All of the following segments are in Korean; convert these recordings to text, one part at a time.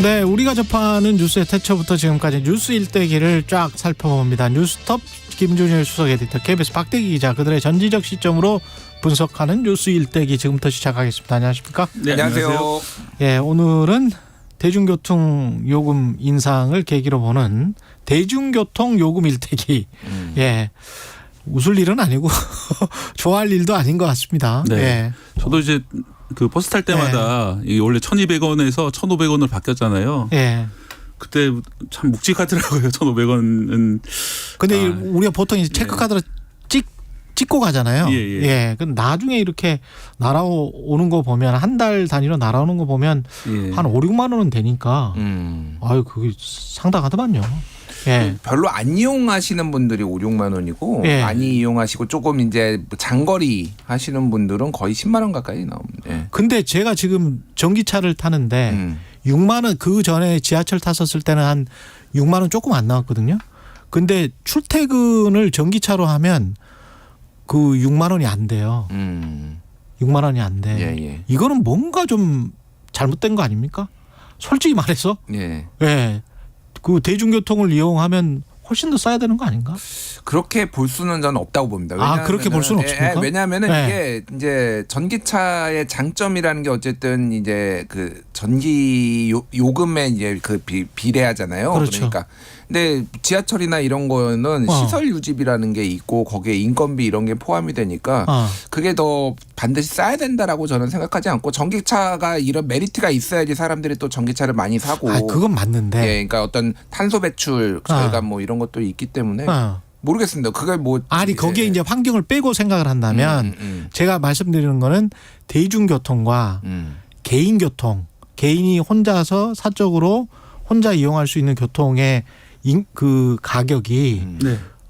네, 우리가 접하는 뉴스의 태초부터 지금까지 뉴스 일대기를 쫙 살펴봅니다. 뉴스톱 김준일 수석 에디터, KBS 박대기 기자, 그들의 전지적 시점으로 분석하는 뉴스 일대기 지금부터 시작하겠습니다. 안녕하십니까? 네, 안녕하세요. 예, 오늘은 대중교통 요금 인상을 계기로 보는 대중교통 요금 일대기. 예, 웃을 일은 아니고 좋아할 일도 아닌 것 같습니다. 네. 예. 저도 이제 그 버스 탈 때마다 이게 원래 1,200원에서 1,500원으로 바뀌었잖아요. 예. 그때 참 묵직하더라고요. 1,500원은. 근데 우리가 보통 이제 체크카드로 찍고 가잖아요. 예. 그럼 나중에 이렇게 날아오는 거 보면 한 달 단위로 날아오는 거 보면 한 5, 6만 원은 되니까 아유, 그게 상당하더만요. 예. 별로 안 이용하시는 분들이 5, 6만 원이고 많이 이용하시고 조금 이제 장거리 하시는 분들은 거의 10만 원 가까이 나옵니다. 예. 근데 제가 지금 전기차를 타는데 6만 원, 그 전에 지하철 탔었을 때는 한 6만 원 조금 안 나왔거든요. 근데 출퇴근을 전기차로 하면 그 6만 원이 안 돼요. 6만 원이 안 돼. 예. 이거는 뭔가 좀 잘못된 거 아닙니까? 솔직히 말해서. 예. 예. 그 대중교통을 이용하면 훨씬 더 써야 되는 거 아닌가? 그렇게 볼 수는 저는 없다고 봅니다. 그렇게 볼 수는 없습니까? 왜냐하면은 이게 이제 전기차의 장점이라는 게 어쨌든 이제 그 전기 요금에 이제 그 비례하잖아요. 그렇죠. 그러니까. 근데 지하철이나 이런 거는 시설 유지비라는 게 있고 거기에 인건비 이런 게 포함이 되니까 그게 더 반드시 쌓아야 된다라고 저는 생각하지 않고 전기차가 이런 메리트가 있어야지 사람들이 또 전기차를 많이 사고. 그건 맞는데. 예, 그러니까 어떤 탄소 배출 저희가 뭐 이런 것도 있기 때문에 모르겠습니다. 그게 뭐 거기에 이제 환경을 빼고 생각을 한다면 제가 말씀드리는 거는 대중교통과 개인교통, 개인이 혼자서 사적으로 혼자 이용할 수 있는 교통의 그 가격이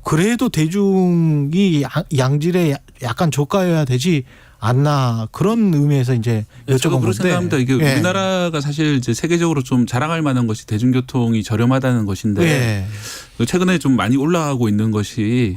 그래도 대중이 양질의 약간 저가여야 되지 않나, 그런 의미에서 이제 여쭤본 저도 그렇게 건데. 생각합니다. 이게 우리나라가 사실 이제 세계적으로 좀 자랑할 만한 것이 대중교통이 저렴하다는 것인데 최근에 좀 많이 올라가고 있는 것이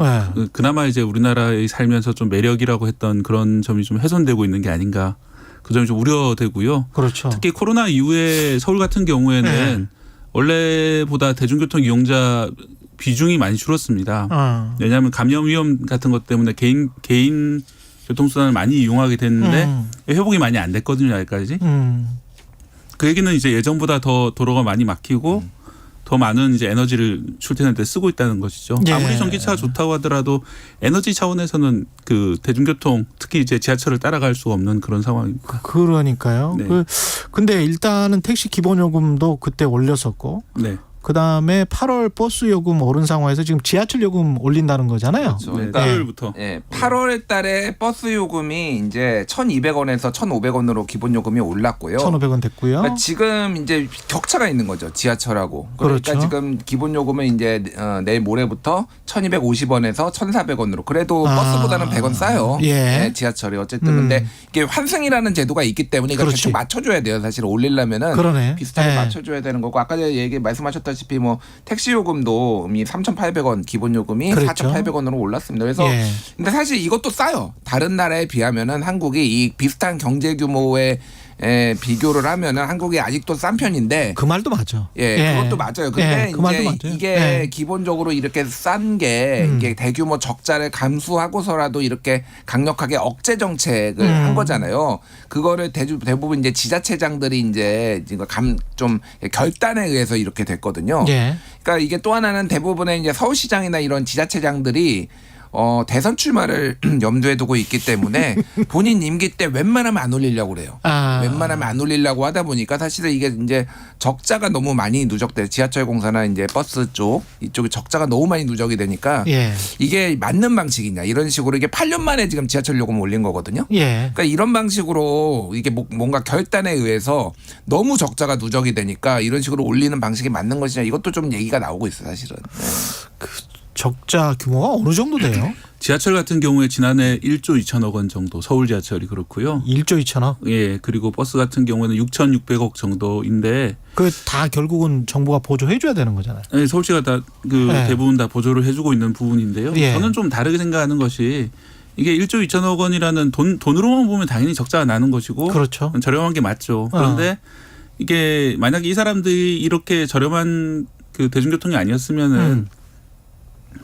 그나마 이제 우리나라에 살면서 좀 매력이라고 했던 그런 점이 좀 훼손되고 있는 게 아닌가, 그 점이 좀 우려되고요. 그렇죠. 특히 코로나 이후에 서울 같은 경우에는 원래보다 대중교통 이용자 비중이 많이 줄었습니다. 왜냐하면 감염 위험 같은 것 때문에 개인 교통수단을 많이 이용하게 됐는데 회복이 많이 안 됐거든요, 아직까지. 그 얘기는 이제 예전보다 더 도로가 많이 막히고 더 많은 이제 에너지를 출퇴근할 때 쓰고 있다는 것이죠. 아무리 전기차가 좋다고 하더라도 에너지 차원에서는 그 대중교통, 특히 이제 지하철을 따라갈 수가 없는 그런 상황입니다. 그러니까요. 네. 근데 일단은 택시 기본요금도 그때 올렸었고. 네. 그다음에 8월 버스 요금 오른 상황에서 지금 지하철 요금 올린다는 거잖아요. 그렇죠. 네, 그러니까 토요일부터. 8월 달에 버스 요금이 이제 1,200원에서 1,500원으로 기본 요금이 올랐고요. 1,500원 됐고요. 그러니까 지금 이제 격차가 있는 거죠, 지하철하고. 그러니까 그렇죠. 지금 기본 요금은 이제 내일 모레부터 1,250원에서 1,400원으로. 그래도 버스보다는 100원 싸요. 지하철이 어쨌든. 근데 이게 환승이라는 제도가 있기 때문에 이걸 대충 맞춰줘야 돼요. 사실 올리려면은 비슷하게 맞춰줘야 되는 거고. 아까 전에 말씀하셨다시피 뭐 택시 요금도 이미 3,800원 기본 요금이 4,800원으로 올랐습니다. 그래서 근데 사실 이것도 싸요. 다른 나라에 비하면은 한국이 이 비슷한 경제 규모의 비교를 하면은 한국이 아직도 싼 편인데. 그 말도 맞아. 그것도 맞아요. 근데 그 말도 맞아요. 이게 기본적으로 이렇게 싼 게 이게 대규모 적자를 감수하고서라도 이렇게 강력하게 억제 정책을 한 거잖아요. 그거를 대부분 이제 지자체장들이 이제 좀 결단에 의해서 이렇게 됐거든요. 그러니까 이게 또 하나는 대부분의 이제 서울시장이나 이런 지자체장들이 대선 출마를 염두에 두고 있기 때문에 본인 임기 때 웬만하면 안 올리려고 그래요. 웬만하면 안 올리려고 하다 보니까 사실은 이게 이제 적자가 너무 많이 누적돼. 지하철 공사나 이제 버스 이쪽에 적자가 너무 많이 누적이 되니까 이게 맞는 방식이냐, 이런 식으로. 이게 8년 만에 지금 지하철 요금 올린 거거든요. 그러니까 이런 방식으로 이게 뭔가 결단에 의해서 너무 적자가 누적이 되니까 이런 식으로 올리는 방식이 맞는 것이냐, 이것도 좀 얘기가 나오고 있어요, 사실은. 적자 규모가 어느 정도 돼요? 지하철 같은 경우에 지난해 1조 2천억 원 정도, 서울 지하철이 그렇고요. 1조 2천억? 그리고 버스 같은 경우에는 6,600억 정도인데. 그 다 결국은 정부가 보조해 줘야 되는 거잖아요. 서울시가 다 대부분 다 보조를 해주고 있는 부분인데요. 저는 좀 다르게 생각하는 것이, 이게 1조 2천억 원이라는 돈으로만 보면 당연히 적자가 나는 것이고, 그렇죠. 저렴한 게 맞죠. 그런데 이게 만약에 이 사람들이 이렇게 저렴한 그 대중교통이 아니었으면은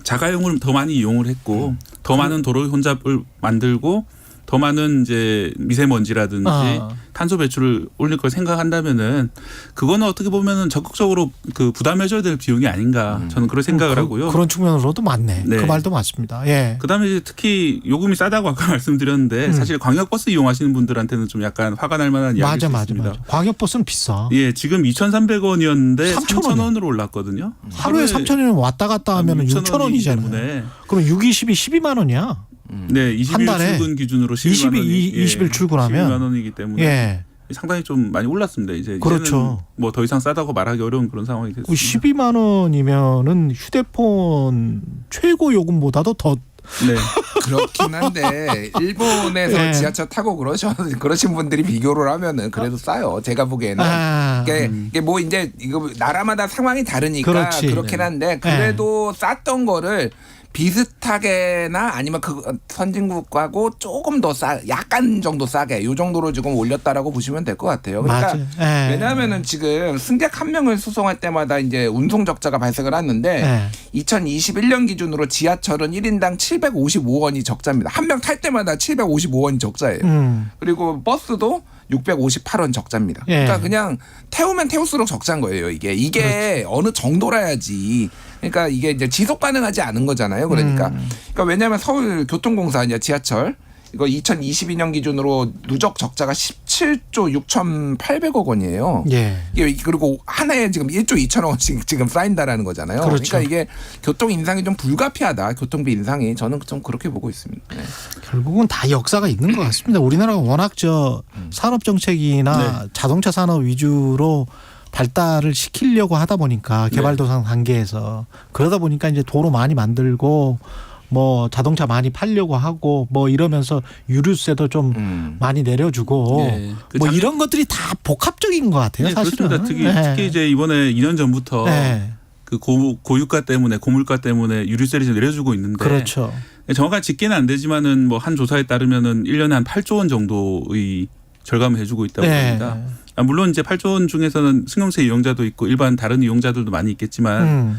자가용을 더 많이 이용을 했고 더 많은 도로 혼잡을 만들고 더 많은 이제 미세먼지라든지 탄소 배출을 올릴 걸 생각한다면은 그거는 어떻게 보면은 적극적으로 그 부담해줘야 될 비용이 아닌가 저는 그런 생각을 하고요. 그런 측면으로도 맞네. 네. 그 말도 맞습니다. 예. 그다음에 이제 특히 요금이 싸다고 아까 말씀드렸는데 사실 광역버스 이용하시는 분들한테는 좀 약간 화가 날 만한 이야기일 수 있습니다. 맞아. 광역버스는 비싸. 예, 지금 2,300원이었는데 3,000원. 3,000원으로 올랐거든요. 하루에 3,000원이면 왔다 갔다 하면 6,000원이잖아요. 그럼 6, 20이 12만 원이야. 네, 20일 한 달에 출근 기준으로 12만 원이 20일 출근하면 12만 원이기 때문에 예. 상당히 좀 많이 올랐습니다. 이제 그렇죠. 뭐 더 이상 싸다고 말하기 어려운 그런 상황이 됐습니다. 12만 원이면은 휴대폰 최고 요금보다도 더 네. 그렇긴 한데 일본에서 네. 지하철 타고 그러신 분들이 비교를 하면은 그래도 싸요. 제가 보기에는 이게 뭐 이제 이거 나라마다 상황이 다르니까 그렇지. 그렇긴 한데 그래도 쌌던 거를 비슷하게나 아니면 그 선진국하고 조금 더 약간 정도 싸게 요 정도로 지금 올렸다라고 보시면 될 것 같아요. 그러니까 왜냐하면은 지금 승객 한 명을 수송할 때마다 이제 운송 적자가 발생을 하는데 2021년 기준으로 지하철은 1인당 755원이 적자입니다. 한 명 탈 때마다 755원이 적자예요. 그리고 버스도 658원 적자입니다. 그러니까 그냥 태우면 태울수록 적자인 거예요. 이게 그렇죠. 어느 정도라야지. 그러니까 이게 이제 지속 가능하지 않은 거잖아요. 그러니까 왜냐하면 서울교통공사 이제 지하철 이거 2022년 기준으로 누적 적자가 17조 6,800억 원이에요. 예. 이게 그리고 하나에 지금 1조 2천억 원씩 지금 쌓인다라는 거잖아요. 그렇죠. 그러니까 이게 교통 인상이 좀 불가피하다. 교통비 인상이 저는 좀 그렇게 보고 있습니다. 네. 결국은 다 역사가 있는 것 같습니다. 우리나라가 워낙 산업 정책이나 자동차 산업 위주로 발달을 시키려고 하다 보니까 개발도상 단계에서 그러다 보니까 이제 도로 많이 만들고 뭐 자동차 많이 팔려고 하고 뭐 이러면서 유류세도 좀 많이 내려주고 뭐 이런 것들이 다 복합적인 것 같아요. 사실은. 그렇습니다. 특히 이제 이번에 2년 전부터 그 고유가 때문에 고물가 때문에 유류세를 좀 내려주고 있는데 그렇죠. 정확한 집계는 안 되지만은 뭐 한 조사에 따르면은 1년에 한 8조 원 정도의 절감을 해주고 있다고 합니다. 물론 이제 8조 원 중에서는 승용차 이용자도 있고 일반 다른 이용자들도 많이 있겠지만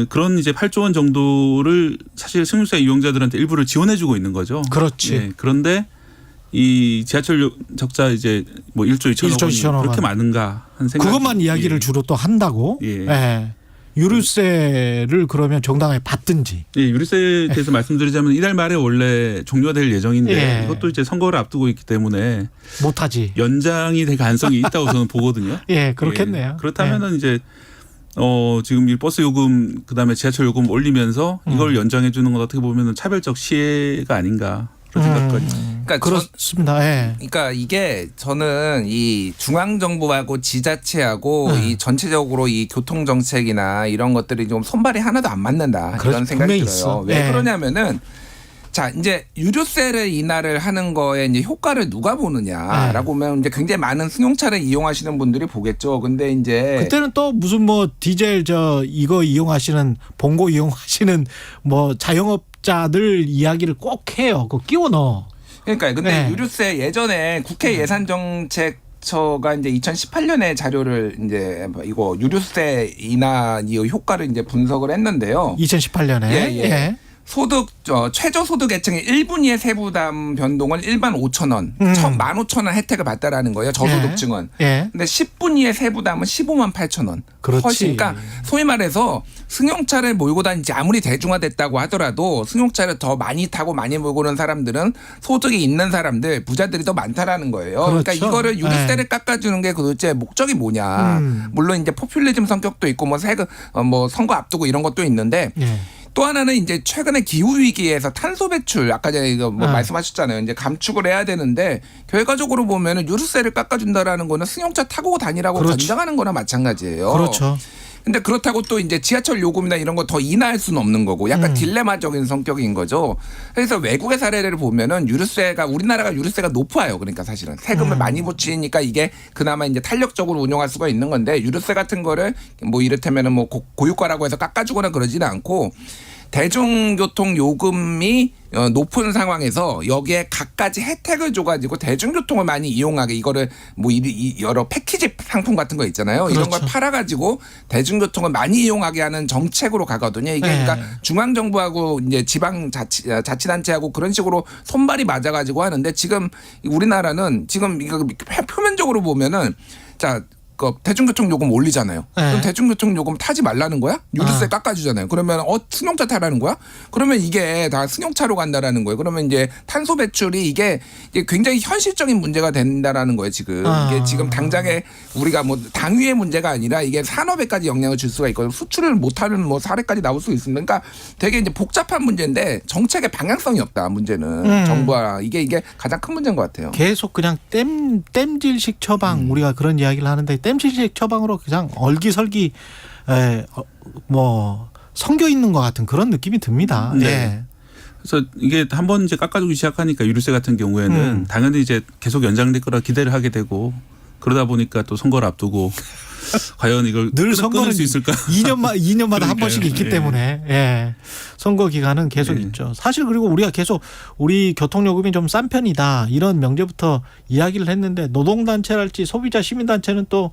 그런 이제 8조 원 정도를 사실 승용차 이용자들한테 일부를 지원해주고 있는 거죠. 그렇지. 네, 그런데 이 지하철 적자 이제 뭐 1조 2천억 원이 그렇게 많은가 하는 생각. 그것만 이야기를 주로 또 한다고. 유류세를 그러면 정당하게 받든지. 예, 유류세에 대해서 말씀드리자면 이달 말에 원래 종료될 예정인데 이것도 이제 선거를 앞두고 있기 때문에 못하지. 연장이 될 가능성이 있다고 저는 보거든요. 예, 그렇겠네요. 그렇다면은 이제 지금 이 버스 요금 그다음에 지하철 요금 올리면서 이걸 연장해 주는 건 어떻게 보면은 차별적 시혜가 아닌가 그런 생각까지. 그러니까 그렇습니다. 그러니까 이게 저는 이 중앙 정부하고 지자체하고 이 전체적으로 이 교통 정책이나 이런 것들이 좀 손발이 하나도 안 맞는다 이런 생각이 들어요. 왜 그러냐면은 자 이제 유류세를 인하를 하는 거에 이제 효과를 누가 보느냐라고 하면 이제 굉장히 많은 승용차를 이용하시는 분들이 보겠죠. 근데 이제 그때는 또 무슨 뭐 디젤 이거 이용하시는 봉고 이용하시는 뭐 자영업자들 이야기를 꼭 해요. 그거 끼워 넣어. 그러니까 근데 유류세 예전에 국회 예산정책처가 이제 2018년에 자료를 이제 이거 유류세 인하 이 효과를 이제 분석을 했는데요. 2018년에. 소득 최저소득계층의 1분위의 세부담 변동은 일반 5,000원, 15,000원 혜택을 받다라는 거예요. 저소득층은. 근데 10분위의 세부담은 15만 8,000원. 그렇지. 그러니까 소위 말해서 승용차를 몰고 다니지 아무리 대중화됐다고 하더라도 승용차를 더 많이 타고 많이 몰고 오는 사람들은 소득이 있는 사람들, 부자들이 더 많다라는 거예요. 그렇죠. 그러니까 이거를 유류세를 깎아주는 게 도대체 목적이 뭐냐. 물론 이제 포퓰리즘 성격도 있고 뭐 세금 뭐 선거 앞두고 이런 것도 있는데. 또 하나는 이제 최근에 기후 위기에서 탄소 배출 아까 전에 이거 뭐 말씀하셨잖아요. 이제 감축을 해야 되는데 결과적으로 보면은 유류세를 깎아준다라는 거는 승용차 타고 다니라고 권장하는 거나 마찬가지예요. 그렇죠. 근데 그렇다고 또 이제 지하철 요금이나 이런 거 더 인하할 수는 없는 거고 약간 딜레마적인 성격인 거죠. 그래서 외국의 사례를 보면은 우리나라가 유류세가 높아요. 그러니까 사실은 세금을 많이 붙이니까 이게 그나마 이제 탄력적으로 운용할 수가 있는 건데 유류세 같은 거를 뭐 이를테면은 뭐 고유가라고 해서 깎아주거나 그러지는 않고 대중교통 요금이 높은 상황에서 여기에 갖가지 혜택을 줘가지고 대중교통을 많이 이용하게 이거를 뭐 여러 패키지 상품 같은 거 있잖아요. 그렇죠. 이런 걸 팔아가지고 대중교통을 많이 이용하게 하는 정책으로 가거든요. 이게 네. 그러니까 중앙정부하고 이제 지방 자치단체하고 그런 식으로 손발이 맞아가지고 하는데 지금 우리나라는 지금 이거 표면적으로 보면은 자. 그 대중교통 요금 올리잖아요. 네. 그럼 대중교통 요금 타지 말라는 거야? 유류세 깎아주잖아요. 그러면 승용차 타라는 거야? 그러면 이게 다 승용차로 간다라는 거예요. 그러면 이제 탄소 배출이 이게 굉장히 현실적인 문제가 된다라는 거예요. 지금 이게 지금 당장에 우리가 뭐 당위의 문제가 아니라 이게 산업에까지 영향을 줄 수가 있거든요. 수출을 못하는 뭐 사례까지 나올 수 있습니다. 그러니까 되게 이제 복잡한 문제인데 정책의 방향성이 없다. 문제는 정부와 이게 가장 큰 문제인 것 같아요. 계속 그냥 땜질식 처방 우리가 그런 이야기를 하는데 땜질식 처방으로 그냥 얼기설기 뭐 성겨 있는 것 같은 그런 느낌이 듭니다. 네. 예. 그래서 이게 한번 이제 깎아주기 시작하니까 유류세 같은 경우에는 당연히 이제 계속 연장될 거라 기대를 하게 되고 그러다 보니까 또 선거를 앞두고 과연 이걸 늘 끊을 선거는 수 있을까? 2년마다 한 그러니까요. 번씩 있기 예. 때문에 예. 선거 기간은 계속 예. 있죠. 사실 그리고 우리가 계속 우리 교통요금이 좀 싼 편이다 이런 명제부터 이야기를 했는데 노동단체랄지 소비자 시민단체는 또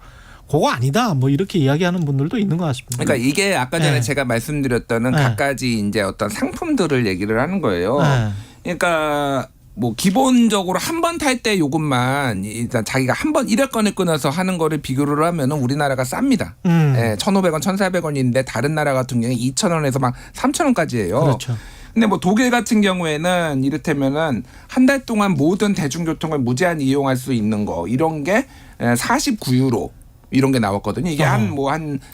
그거 아니다 뭐 이렇게 이야기하는 분들도 있는 것 같습니다. 그러니까 이게 아까 전에 네. 제가 말씀드렸던 네. 갖가지 이제 어떤 상품들을 얘기를 하는 거예요. 네. 그러니까 뭐 기본적으로 한 번 탈 때 요금만 일단 자기가 한 번 1회권을 끊어서 하는 거를 비교를 하면은 우리나라가 쌉니다. 예, 1,500원, 1,400원인데 다른 나라 같은 경우에 2,000원에서 막 3,000원까지예요. 그렇죠. 근데 뭐 독일 같은 경우에는 이를테면은 한 달 동안 모든 대중교통을 무제한 이용할 수 있는 거 이런 게 49유로 이런 게 나왔거든요. 이게 한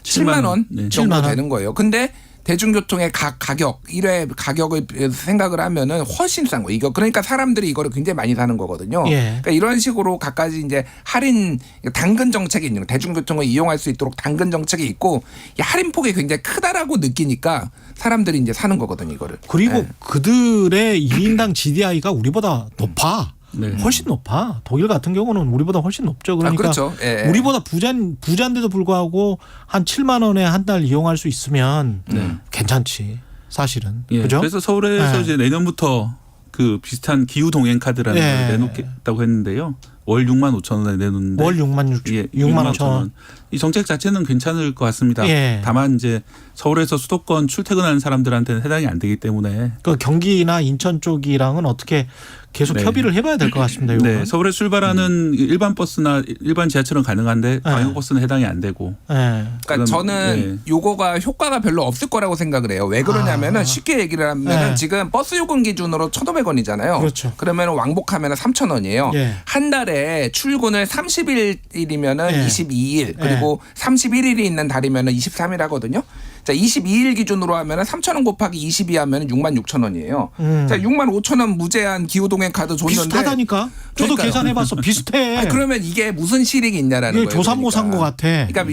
7만 원 네. 정도 7만 원. 되는 거예요. 근데 대중교통의 가격 1회 가격을 생각을 하면은 훨씬 싼 거. 이거 그러니까 사람들이 이거를 굉장히 많이 사는 거거든요. 예. 그러니까 이런 식으로 갖가지 이제 할인 당근 정책이 있는 거. 대중교통을 이용할 수 있도록 당근 정책이 있고 이 할인 폭이 굉장히 크다라고 느끼니까 사람들이 이제 사는 거거든요. 이거를. 그리고 예. 그들의 1인당 GDI가 우리보다 높아. 네. 훨씬 높아. 독일 같은 경우는 우리보다 훨씬 높죠. 그러니까 그렇죠. 예. 우리보다 부자인데도 불구하고 한 7만 원에 한 달 이용할 수 있으면 괜찮지. 사실은. 예. 그죠? 그래서 서울에서 네. 이제 내년부터 그 비슷한 기후 동행 카드라는 예. 걸 내놓겠다고 했는데요. 월 6만 5천 원에 내놓는데 월 6만 6천 예, 6만 5천 원. 이 정책 자체는 괜찮을 것 같습니다. 예. 다만 이제 서울에서 수도권 출퇴근하는 사람들한테는 해당이 안 되기 때문에 그 경기나 인천 쪽이랑은 어떻게 계속 네. 협의를 해봐야 될 것 같습니다. 네, 요거는. 서울에 출발하는 일반 버스나 일반 지하철은 가능한데 광역버스는 해당이 안 되고. 예. 그러니까 그럼, 저는 요거가 효과가 별로 없을 거라고 생각을 해요. 왜 그러냐면은 쉽게 얘기를 하면은 네. 지금 버스 요금 기준으로 1,500원이잖아요. 그렇죠. 그러면 왕복하면 3,000원이에요. 예. 한 달에 출근을 30일이면은 예. 22일 그리고 31일이 있는 달이면은 23일 하거든요. 자, 22일 기준으로 하면은 3,000원 곱하기 22 하면은 66,000원이에요. 자, 65,000원 무제한 기후동행 카드 줬는데 비슷하다니까. 저도 그러니까요. 계산해봤어. 비슷해. 아니, 그러면 이게 무슨 실익이 있냐라는 이게 거예요. 조삼모 산 것 같아. 그러니까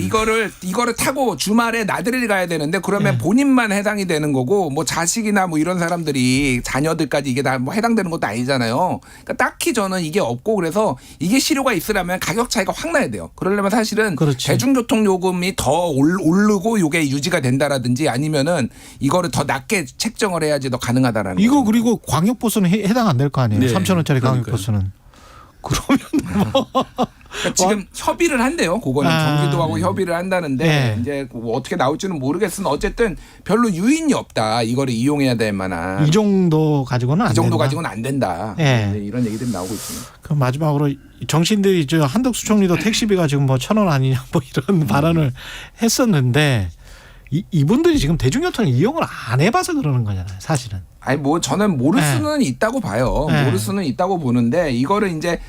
이거를 타고 주말에 나들이를 가야 되는데 그러면 예. 본인만 해당이 되는 거고 뭐 자식이나 뭐 이런 사람들이 자녀들까지 이게 다 뭐 해당되는 것도 아니잖아요. 그러니까 딱히 저는 이게 없고 그래서 이게 실효가 있으려면 가격 차이가 확 나야 돼요. 그러려면 사실은 그렇지. 대중교통 요금이 더 오르고 이게 유지가 된다라든지 아니면은 이거를 더 낮게 책정을 해야지 더 가능하다라는 이거 거죠. 그리고 광역버스는 해당 안 될 거 아니에요. 네. 3,000원짜리 그러니까요. 광역버스는. 그러면 뭐 그러니까 지금 협의를 한대요. 그거는 경기도하고 협의를 한다는데 네. 이제 뭐 어떻게 나올지는 모르겠으나 어쨌든 별로 유인이 없다. 이거를 이용해야 될 만한 이 정도 가지고는 안 이 정도 된다. 가지고는 안 된다. 네. 이제 이런 얘기들이 나오고 있습니다. 그럼 마지막으로 정신들이 저 한덕수 총리도 택시비가 지금 뭐 1,000원 아니냐 뭐 이런 발언을 했었는데 이분들이 지금 대중교통을 이용을 안 해봐서 그러는 거잖아요. 사실은. 아니 뭐 저는 모를 수는 있다고 봐요. 네. 모를 수는 있다고 보는데 이거를 이제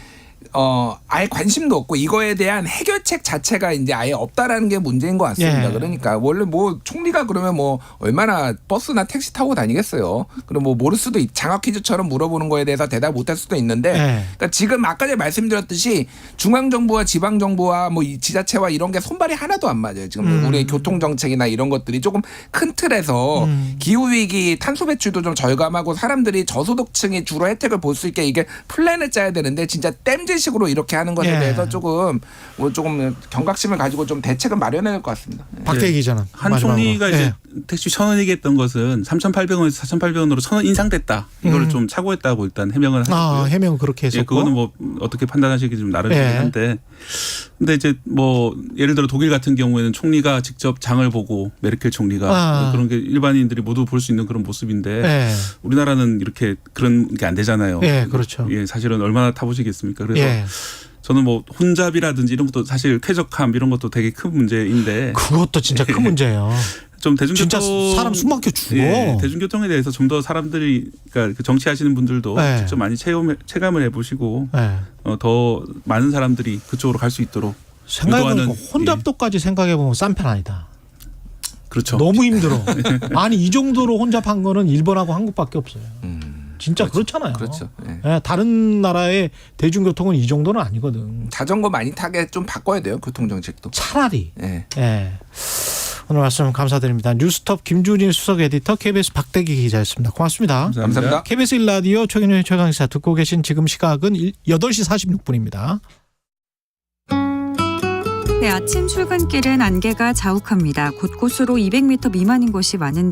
아예 관심도 없고 이거에 대한 해결책 자체가 이제 아예 없다라는 게 문제인 것 같습니다. 예. 그러니까 원래 뭐 총리가 그러면 뭐 얼마나 버스나 택시 타고 다니겠어요. 그럼 뭐 모를 수도 장학 퀴즈처럼 물어보는 거에 대해서 대답 못할 수도 있는데 예. 그러니까 지금 아까 전에 말씀드렸듯이 중앙 정부와 지방 정부와 뭐 이 지자체와 이런 게 손발이 하나도 안 맞아요. 지금 우리의 교통 정책이나 이런 것들이 조금 큰 틀에서 기후 위기 탄소 배출도 좀 절감하고 사람들이 저소득층이 주로 혜택을 볼 수 있게 이게 플랜을 짜야 되는데 진짜 땜질식으로 이렇게 하는 것에 예. 대해서 조금 경각심을 가지고 좀 대책을 마련해야 될 것 같습니다. 박대기 기자는 한 마지막으로. 총리가 이제 예. 택시 1,000원 얘기했던 것은 3,800원에서 4,800원으로 1,000원 인상됐다. 이거를 좀 착오했다고 일단 해명을 하셨고요. 해명은 그렇게 했었고. 예, 그거는 뭐 어떻게 판단하시기 좀 나름이긴 한데. 근데 이제 뭐 예를 들어 독일 같은 경우에는 총리가 직접 장을 보고 메르켈 총리가 그런 게 일반인들이 모두 볼 수 있는 그런 모습인데 우리나라는 이렇게 그런 게 안 되잖아요. 그렇죠. 예, 사실은 얼마나 타보시겠습니까? 그래서 저는 뭐 혼잡이라든지 이런 것도 사실 쾌적함 이런 것도 되게 큰 문제인데 그것도 진짜 큰 문제예요. 좀 대중교통 진짜 사람 숨 막혀 죽어. 대중교통에 대해서 좀 더 사람들이 그러니까 그 정치하시는 분들도 직접 많이 체감을 해보시고 더 많은 사람들이 그쪽으로 갈 수 있도록 생각해보니까 혼잡도까지 생각해보면 싼 편 아니다. 그렇죠. 너무 힘들어. 아니 이 정도로 혼잡한 거는 일본하고 한국밖에 없어요. 진짜 그렇잖아요. 그렇죠. 다른 나라의 대중교통은 이 정도는 아니거든. 자전거 많이 타게 좀 바꿔야 돼요. 교통정책도. 차라리. 오늘 말씀 감사드립니다. 뉴스톱 김준일 수석 에디터, KBS 박대기 기자였습니다. 고맙습니다. 감사합니다. KBS 1라디오 최경영의 최강시사 듣고 계신 지금 시각은 8시 46분입니다. 네, 아침 출근길은 안개가 자욱합니다. 곳곳으로 200m 미만인 곳이 많은데